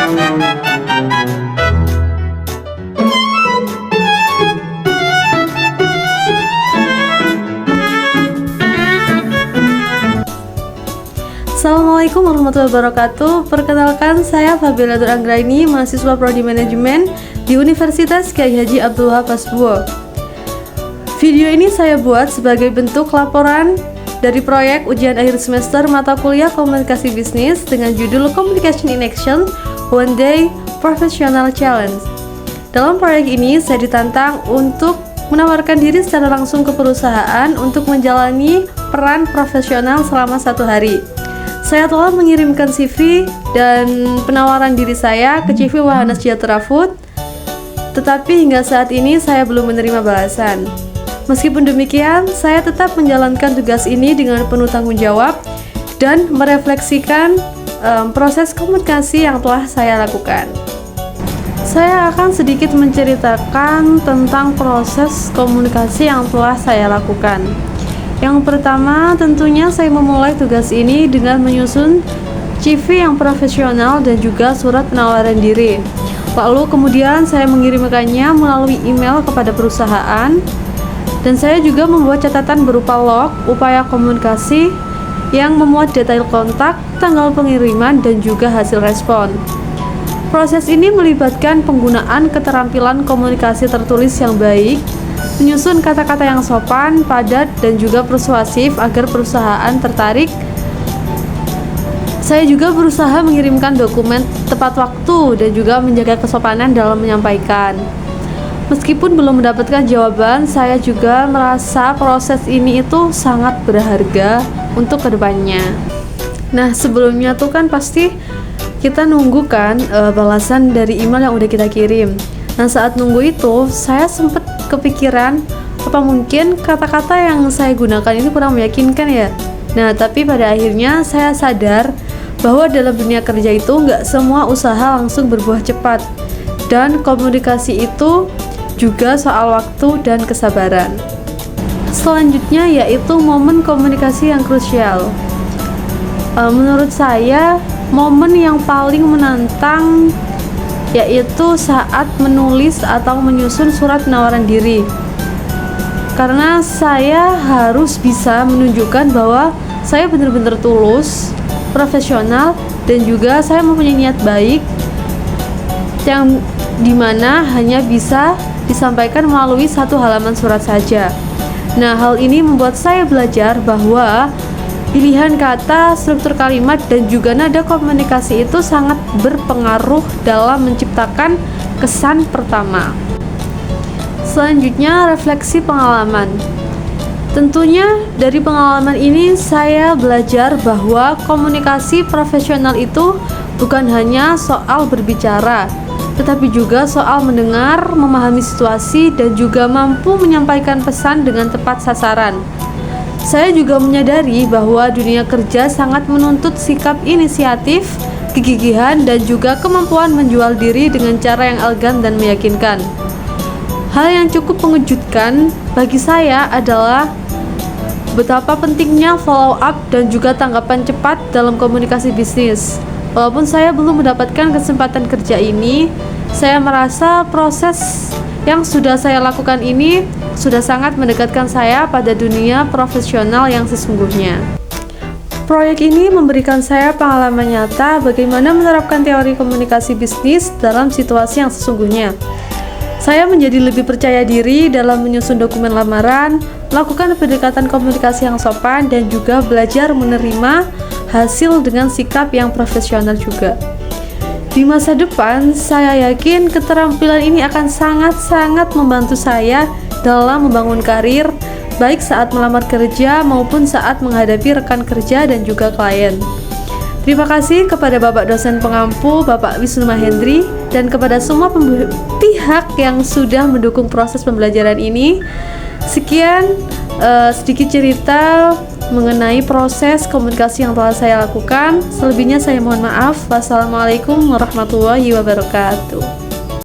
Assalamualaikum warahmatullahi wabarakatuh. Perkenalkan, saya Fabiola Anggraini, mahasiswa Prodi Manajemen di Universitas Kyai Haji Abdul Wahab Hasbuo. Video ini saya buat sebagai bentuk laporan dari proyek ujian akhir semester mata kuliah Komunikasi Bisnis dengan judul Communication in Action One Day Professional Challenge. Dalam proyek ini, saya ditantang untuk menawarkan diri secara langsung ke perusahaan untuk menjalani peran profesional selama 1 hari. Saya telah mengirimkan CV dan penawaran diri saya ke CV Wahana Sejahtera Food, tetapi hingga saat ini saya belum menerima balasan. Meskipun demikian, saya tetap menjalankan tugas ini dengan penuh tanggung jawab dan merefleksikan proses komunikasi yang telah saya lakukan. Saya akan sedikit menceritakan tentang proses komunikasi yang telah saya lakukan. Yang pertama, tentunya saya memulai tugas ini dengan menyusun CV yang profesional dan juga surat penawaran diri. Lalu kemudian saya mengirimkannya melalui email kepada perusahaan, dan saya juga membuat catatan berupa log upaya komunikasi yang memuat detail kontak, tanggal pengiriman, dan juga hasil respon. Proses ini melibatkan penggunaan keterampilan komunikasi tertulis yang baik, menyusun kata-kata yang sopan, padat, dan juga persuasif agar perusahaan tertarik. Saya juga berusaha mengirimkan dokumen tepat waktu dan juga menjaga kesopanan dalam menyampaikan. Meskipun belum mendapatkan jawaban, saya juga merasa proses ini itu sangat berharga untuk kedepannya. Nah, sebelumnya tuh kan pasti kita nunggu kan balasan dari email yang udah kita kirim. Nah, saat nunggu itu, saya sempat kepikiran, apa mungkin kata-kata yang saya gunakan ini kurang meyakinkan ya? Nah, tapi pada akhirnya saya sadar bahwa dalam dunia kerja itu nggak semua usaha langsung berbuah cepat, dan komunikasi itu juga soal waktu dan kesabaran. Selanjutnya yaitu momen komunikasi yang krusial. Menurut saya, momen yang paling menantang yaitu saat menulis atau menyusun surat penawaran diri, karena saya harus bisa menunjukkan bahwa saya benar-benar tulus, profesional, dan juga saya mempunyai niat baik yang dimana hanya bisa disampaikan melalui 1 halaman surat saja. Nah, hal ini membuat saya belajar bahwa pilihan kata, struktur kalimat, dan juga nada komunikasi itu sangat berpengaruh dalam menciptakan kesan pertama. Selanjutnya, refleksi pengalaman. Tentunya dari pengalaman ini saya belajar bahwa komunikasi profesional itu bukan hanya soal berbicara, tetapi juga soal mendengar, memahami situasi, dan juga mampu menyampaikan pesan dengan tepat sasaran. Saya juga menyadari bahwa dunia kerja sangat menuntut sikap inisiatif, kegigihan, dan juga kemampuan menjual diri dengan cara yang elegan dan meyakinkan. Hal yang cukup mengejutkan bagi saya adalah betapa pentingnya follow up dan juga tanggapan cepat dalam komunikasi bisnis. Walaupun saya belum mendapatkan kesempatan kerja ini, saya merasa proses yang sudah saya lakukan ini sudah sangat mendekatkan saya pada dunia profesional yang sesungguhnya. Proyek ini memberikan saya pengalaman nyata bagaimana menerapkan teori komunikasi bisnis dalam situasi yang sesungguhnya. Saya menjadi lebih percaya diri dalam menyusun dokumen lamaran, melakukan pendekatan komunikasi yang sopan, dan juga belajar menerima hasil dengan sikap yang profesional juga. Di masa depan, saya yakin keterampilan ini akan sangat-sangat membantu saya dalam membangun karir, baik saat melamar kerja maupun saat menghadapi rekan kerja dan juga klien. Terima kasih kepada Bapak dosen pengampu, Bapak Wisnu Mahendri, dan kepada semua pihak yang sudah mendukung proses pembelajaran ini. Sekian sedikit cerita mengenai proses komunikasi yang telah saya lakukan. Selebihnya saya mohon maaf. Wassalamualaikum warahmatullahi wabarakatuh.